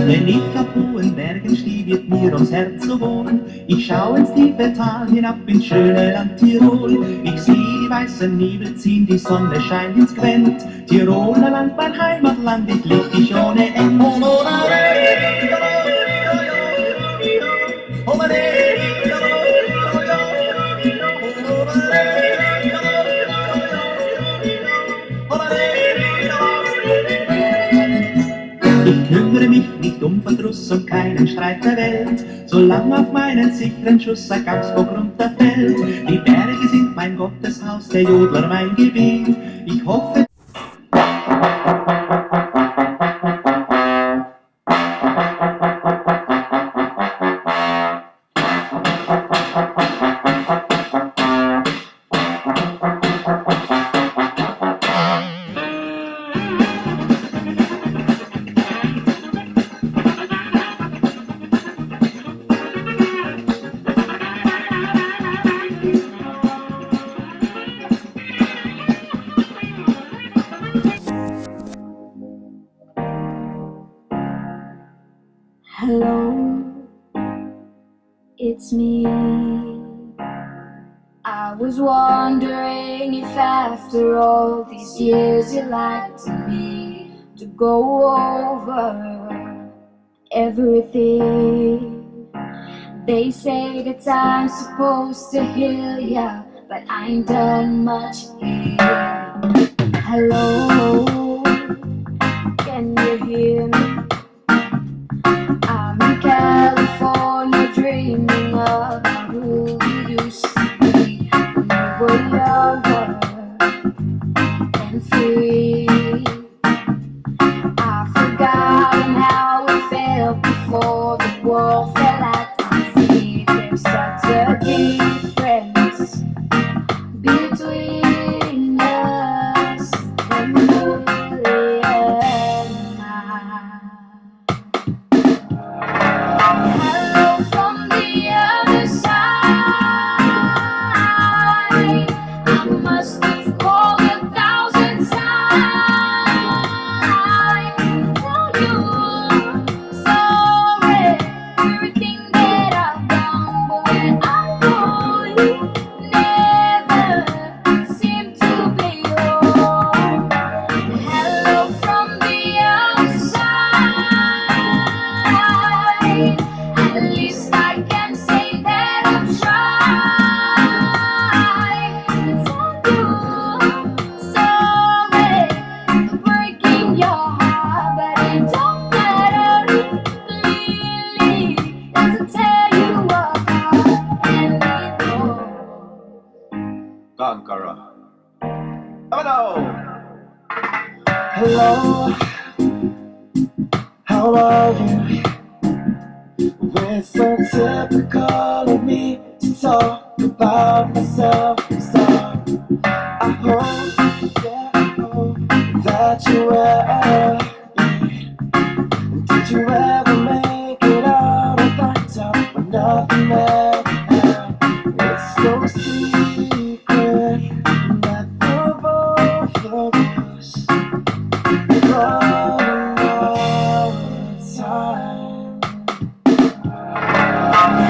Wenn ich auf hohen Bergen stehe, wird mir ums Herz so wohl. Ich schau ins tiefe Tal hinab ins schöne Land Tirol. Ich seh die weißen Nebel ziehen, die Sonne scheint ins Gwent. Tiroler Land, mein Heimatland, ich lieb dich ohne End. Ich kümmere mich nicht um Verdruss und keinen Streit der Welt, solang auf meinen sicheren Schuss ein Gamsbock runterfällt. Die Berge sind mein Gotteshaus, der Jodler mein Gebiet. Ich hoffe... Hello, it's me. I was wondering if after all these years you'd like me to go over everything. They say that I'm supposed to heal ya, but I ain't done much healing. Hello, can you hear me? I'm in California dreaming of who we used to be when we were younger and free. I've forgotten how it felt before the world fell at our feet. There's such a difference between us and Lily and I. Hello from the other side. I must have called 1,000 times. Tell you sorry for everything that I've done, but when I call you, never seem to be home. Hello from the other side. At least I can say that I've tried to tell you sorry for breaking your heart, but it don't matter. Really doesn't tear you apart anymore. Kankara. Hello. Hello, how are you? Well, it's so typical of me to talk about myself. So I hope, yeah, I hope that you will. Did you ever make it out of that top when nothing ever? It's no secret that the both of us running all the time.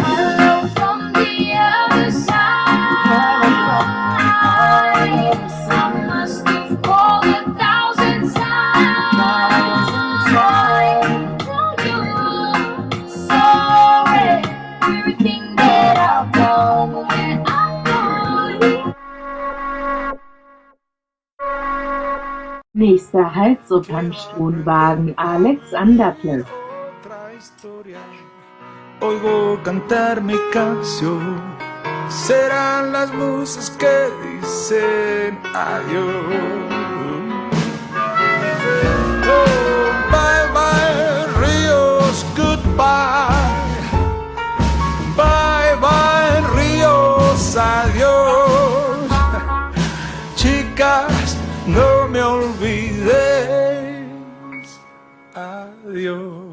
Hello from the other side. I must have called 1,000 times. Tell you sorry for everything that I've done, but when I call you. Nächster Hals- und Handtonwagen Alexanderplatz. Oigo cantar mi canción, serán las musas que dicen adiós. Oh, bye bye ríos, goodbye. Bye bye ríos, adiós. Chicas, no me olvidé. adiós.